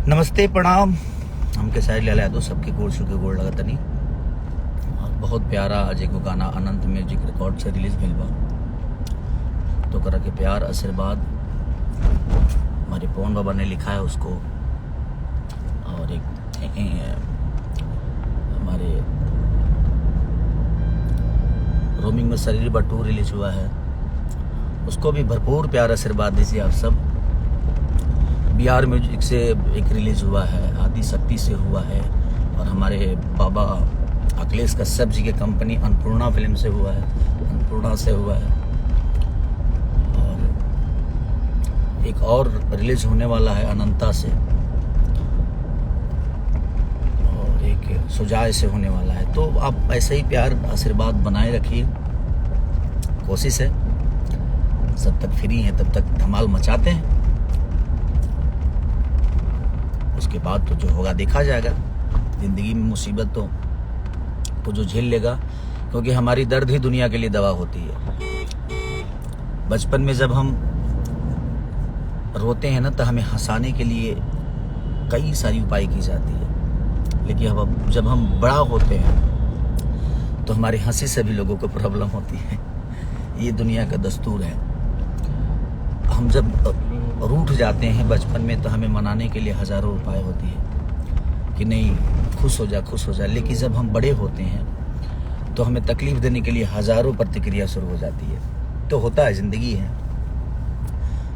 नमस्ते प्रणाम। हमके साइड ले लाया तो सबके गोड़ छू के गोड़ लगता नहीं। और बहुत प्यारा आज एगो गाना अनंत म्यूजिक रिकॉर्ड से रिलीज भइल बा। तो करा के प्यार आशीर्वाद हमारे पवन बाबा ने लिखा है उसको। और एक हमारे रोमिंग में शरीर बटू रिलीज हुआ है, उसको भी भरपूर प्यार आशीर्वाद दीजिए आप सब। बिहार म्यूजिक से एक रिलीज हुआ है, आदि शक्ति से हुआ है, और हमारे बाबा अखिलेश कश्यप जी के कंपनी अन्नपूर्णा फिल्म से हुआ है, अन्नपूर्णा से हुआ है। और एक और रिलीज होने वाला है अनंता से, और एक सुजाय से होने वाला है। तो आप ऐसे ही प्यार आशीर्वाद बनाए रखिए। कोशिश है जब तक फ्री हैं तब तक धमाल मचाते हैं, उसके बाद तो जो होगा देखा जाएगा। जिंदगी में मुसीबत तो जो झेल लेगा, क्योंकि हमारी दर्द ही दुनिया के लिए दवा होती है। बचपन में जब हम रोते हैं ना तो हमें हंसाने के लिए कई सारी उपाय की जाती है, लेकिन अब जब हम बड़ा होते हैं तो हमारी हंसी से भी लोगों को प्रॉब्लम होती है। ये दुनिया का दस्तूर है। हम जब रूठ जाते हैं बचपन में तो हमें मनाने के लिए हजारों उपाय होती है कि नहीं खुश हो जा। लेकिन जब हम बड़े होते हैं तो हमें तकलीफ देने के लिए हजारों प्रतिक्रिया शुरू हो जाती है। तो होता है, जिंदगी है।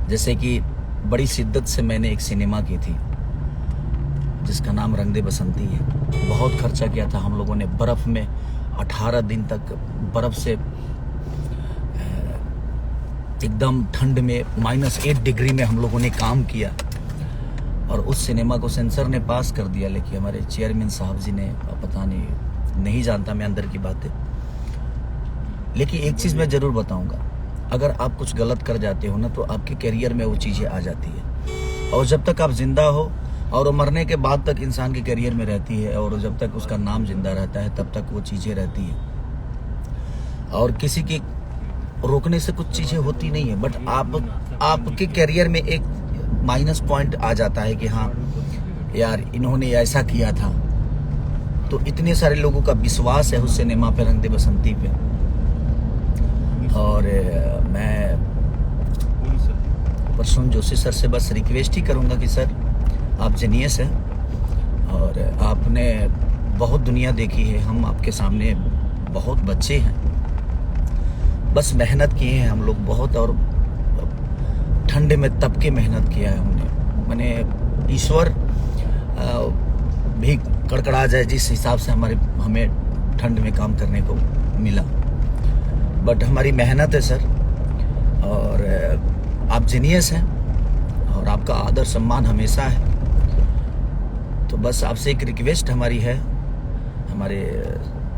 जैसे कि बड़ी शिद्दत से मैंने एक सिनेमा की थी जिसका नाम रंग दे बसंती है। बहुत खर्चा किया था हम लोगों ने। बर्फ में 18 दिन तक बर्फ से एकदम ठंड में -8 डिग्री में हम लोगों ने काम किया, और उस सिनेमा को सेंसर ने पास कर दिया। लेकिन हमारे चेयरमैन साहब जी ने, पता नहीं जानता मैं अंदर की बातें। लेकिन एक चीज़ मैं ज़रूर बताऊंगा, अगर आप कुछ गलत कर जाते हो ना तो आपके करियर में वो चीज़ें आ जाती है। और जब तक आप जिंदा हो, और वो मरने के बाद तक इंसान के करियर में रहती है, और जब तक उसका नाम जिंदा रहता है तब तक वो चीज़ें रहती हैं। और किसी की रोकने से कुछ चीजें होती नहीं है, बट आपके करियर में एक माइनस पॉइंट आ जाता है कि हाँ यार इन्होंने ऐसा किया था। तो इतने सारे लोगों का विश्वास है उस सिनेमा पे, रंग दे बसंती पे। और मैं प्रसून जोशी सर से बस रिक्वेस्ट ही करूंगा कि सर आप जीनियस हैं और आपने बहुत दुनिया देखी है। हम आपके सामने बहुत बच्चे हैं, बस मेहनत किए हैं हम लोग बहुत, और ठंडे में तप के मेहनत किया है हमने। मैंने ईश्वर भी कड़कड़ा जाए जिस हिसाब से हमें ठंड में काम करने को मिला, बट हमारी मेहनत है सर। और आप जीनियस हैं और आपका आदर सम्मान हमेशा है। तो बस आपसे एक रिक्वेस्ट हमारी है, हमारे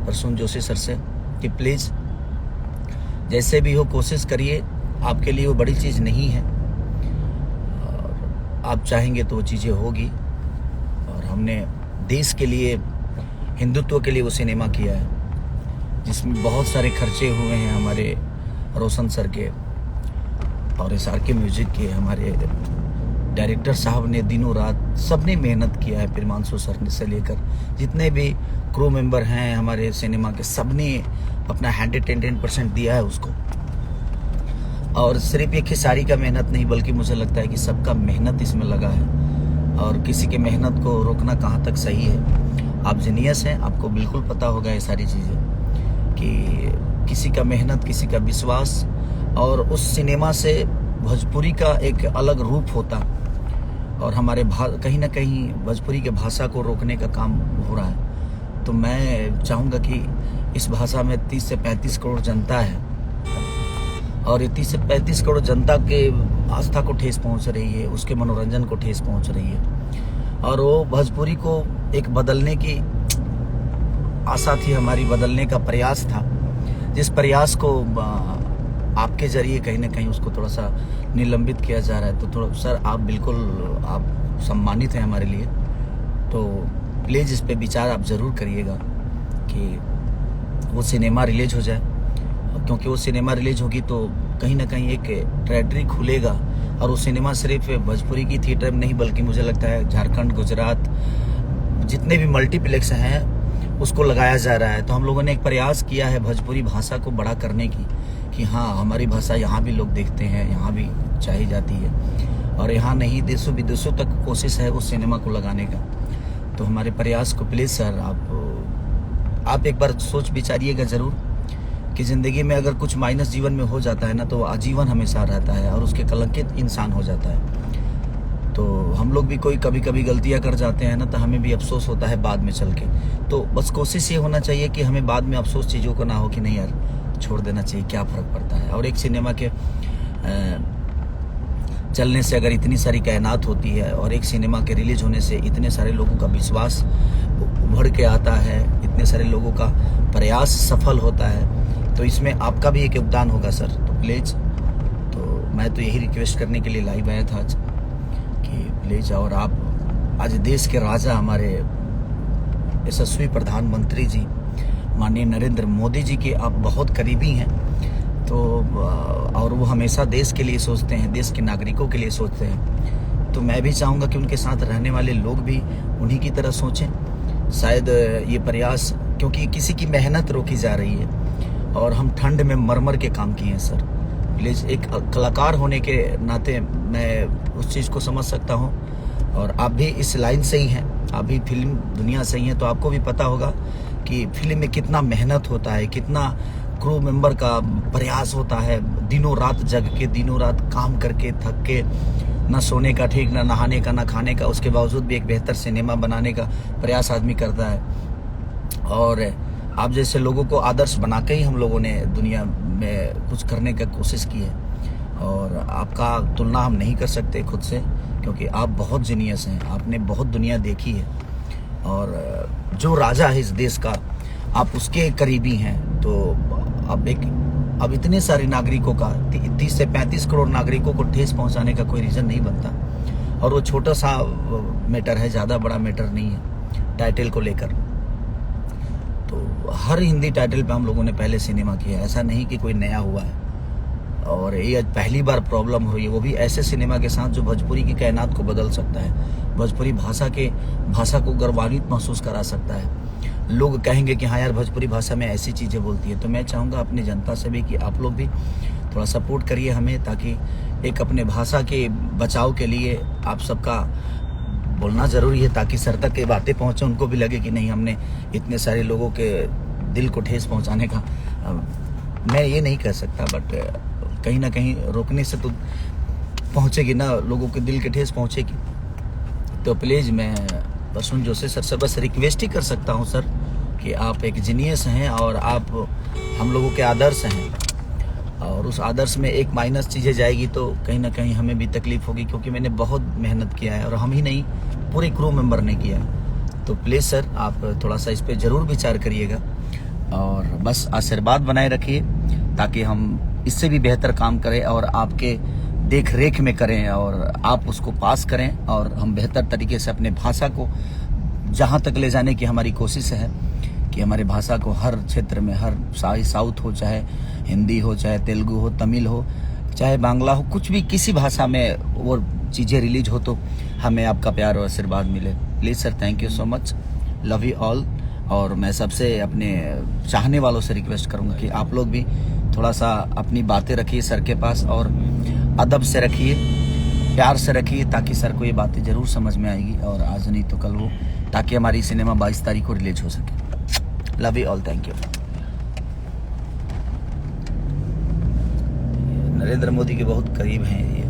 प्रसून जोशी सर से, कि प्लीज़ जैसे भी हो कोशिश करिए। आपके लिए वो बड़ी चीज़ नहीं है, और आप चाहेंगे तो वो चीज़ें होगी। और हमने देश के लिए, हिंदुत्व के लिए वो सिनेमा किया है जिसमें बहुत सारे खर्चे हुए हैं हमारे रोशन सर के और SRK म्यूजिक के। हमारे डायरेक्टर साहब ने दिनों रात सबने मेहनत किया है। प्रिमांशु सर से लेकर जितने भी क्रू मेंबर हैं हमारे सिनेमा के, सबने अपना 110% दिया है उसको। और सिर्फ एक खिसारी का मेहनत नहीं, बल्कि मुझे लगता है कि सबका मेहनत इसमें लगा है, और किसी के मेहनत को रोकना कहाँ तक सही है। आप जीनियस हैं, आपको बिल्कुल पता होगा ये सारी चीज़ें, कि किसी का मेहनत, किसी का विश्वास। और उस सिनेमा से भोजपुरी का एक अलग रूप होता, और हमारे कहीं ना कहीं भोजपुरी के भाषा को रोकने का काम हो रहा है। तो मैं चाहूँगा कि इस भाषा में 30 से 35 करोड़ जनता है, और ये 30 से 35 करोड़ जनता के आस्था को ठेस पहुँच रही है, उसके मनोरंजन को ठेस पहुँच रही है। और वो भोजपुरी को एक बदलने की आशा थी हमारी, बदलने का प्रयास था, जिस प्रयास को आपके जरिए कहीं ना कहीं उसको थोड़ा सा निलंबित किया जा रहा है। तो थोड़ा सर आप बिल्कुल आप सम्मानित हैं हमारे लिए। तो प्लीज़ इस पे विचार आप ज़रूर करिएगा कि वो सिनेमा रिलीज हो जाए, क्योंकि वो सिनेमा रिलीज होगी तो कहीं ना कहीं एक ट्रेटरी खुलेगा और वो सिनेमा सिर्फ भोजपुरी की थिएटर में नहीं बल्कि मुझे लगता है झारखंड, गुजरात, जितने भी मल्टीप्लेक्स हैं उसको लगाया जा रहा है। तो हम लोगों ने एक प्रयास किया है भोजपुरी भाषा को बड़ा करने की, कि हाँ हमारी भाषा यहाँ भी लोग देखते हैं, यहाँ भी चाही जाती है, और यहाँ नहीं देशों विदेशों तक कोशिश है उस सिनेमा को लगाने का। तो हमारे प्रयास को प्लीज़ सर आप एक बार सोच विचारिएगा ज़रूर कि ज़िंदगी में अगर कुछ माइनस जीवन में हो जाता है ना तो आजीवन हमेशा रहता है और उसके कलंकित इंसान हो जाता है। तो हम लोग भी कोई कभी कभी गलतियां कर जाते हैं ना, तो हमें भी अफसोस होता है बाद में चल के। तो बस कोशिश ये होना चाहिए कि हमें बाद में अफसोस चीज़ों को ना हो कि नहीं यार छोड़ देना चाहिए, क्या फ़र्क पड़ता है। और एक सिनेमा के चलने से अगर इतनी सारी कायनात होती है और एक सिनेमा के रिलीज होने से इतने सारे लोगों का विश्वास उभर के आता है, इतने सारे लोगों का प्रयास सफल होता है, तो इसमें आपका भी एक योगदान होगा सर। तो प्लीज़, तो मैं तो यही रिक्वेस्ट करने के लिए लाइव आया था आज कि प्लीज़, और आप आज देश के राजा हमारे यशस्वी प्रधानमंत्री जी माननीय नरेंद्र मोदी जी के आप बहुत करीबी हैं। तो और वो हमेशा देश के लिए सोचते हैं, देश के नागरिकों के लिए सोचते हैं। तो मैं भी चाहूँगा कि उनके साथ रहने वाले लोग भी उन्हीं की तरह सोचें। शायद ये प्रयास, क्योंकि किसी की मेहनत रोकी जा रही है और हम ठंड में मर के काम किए हैं सर। प्लीज़, एक कलाकार होने के नाते मैं उस चीज़ को समझ सकता हूँ, और आप भी इस लाइन से ही हैं, आप भी फिल्म दुनिया से ही हैं, तो आपको भी पता होगा कि फिल्म में कितना मेहनत होता है, कितना क्रू मेंबर का प्रयास होता है, दिनों रात जग के, दिनों रात काम करके थक के, ना सोने का ठीक, ना नहाने का, ना खाने का, उसके बावजूद भी एक बेहतर सिनेमा बनाने का प्रयास आदमी करता है। और आप जैसे लोगों को आदर्श बना के ही हम लोगों ने दुनिया में कुछ करने का कोशिश की है, और आपका तुलना हम नहीं कर सकते खुद से, क्योंकि आप बहुत जीनियस हैं, आपने बहुत दुनिया देखी है, और जो राजा है इस देश का आप उसके करीबी हैं। तो अब इतने सारे नागरिकों का 30 से 35 करोड़ नागरिकों को ठेस पहुंचाने का कोई रीज़न नहीं बनता, और वो छोटा सा मैटर है, ज़्यादा बड़ा मैटर नहीं है टाइटल को लेकर। तो हर हिंदी टाइटल पे हम लोगों ने पहले सिनेमा किया है, ऐसा नहीं कि कोई नया हुआ है, और ये आज पहली बार प्रॉब्लम हुई है, वो भी ऐसे सिनेमा के साथ जो भोजपुरी की कायनात को बदल सकता है, भोजपुरी भाषा को गौरवान्वित महसूस करा सकता है। लोग कहेंगे कि हाँ यार भोजपुरी भाषा में ऐसी चीज़ें बोलती है। तो मैं चाहूँगा अपनी जनता से भी कि आप लोग भी थोड़ा सपोर्ट करिए हमें, ताकि एक अपने भाषा के बचाव के लिए आप सबका बोलना ज़रूरी है, ताकि सर तक ये बातें पहुँचे, उनको भी लगे कि नहीं हमने इतने सारे लोगों के दिल को ठेस पहुँचाने का, मैं ये नहीं कह सकता, बट कहीं ना कहीं रोकने से तो पहुँचेगी ना, लोगों के दिल के ठेस पहुँचेगी। तो प्लीज़, मैं प्रसून जोशी सर से बस रिक्वेस्ट ही कर सकता हूँ सर कि आप एक जीनियस हैं और आप हम लोगों के आदर्श हैं, और उस आदर्श में एक माइनस चीज़ें जाएगी तो कहीं ना कहीं हमें भी तकलीफ होगी, क्योंकि मैंने बहुत मेहनत किया है, और हम ही नहीं पूरे क्रू मेंबर ने किया। तो प्लीज़ सर, आप थोड़ा सा इस पर ज़रूर विचार करिएगा, और बस आशीर्वाद बनाए रखिए, ताकि हम इससे भी बेहतर काम करें और आपके देख रेख में करें, और आप उसको पास करें, और हम बेहतर तरीके से अपने भाषा को जहाँ तक ले जाने की हमारी कोशिश है कि हमारे भाषा को हर क्षेत्र में, हर साउथ हो, चाहे हिंदी हो, चाहे तेलुगु हो, तमिल हो, चाहे बांग्ला हो, कुछ भी किसी भाषा में वो चीज़ें रिलीज हो, तो हमें आपका प्यार और आशीर्वाद मिले। Please sir, thank you so much, love you all. और मैं सबसे अपने चाहने वालों से रिक्वेस्ट करूँगा कि आप लोग भी थोड़ा सा अपनी बातें रखिए सर के पास, और अदब से रखिए, प्यार से रखिए, ताकि सर को ये बातें ज़रूर समझ में आएगी, और आज नहीं तो कल वो, ताकि हमारी सिनेमा 22 तारीख को रिलीज हो सके। Love you all, thank you. Narendra Modi के बहुत करीब हैं ये।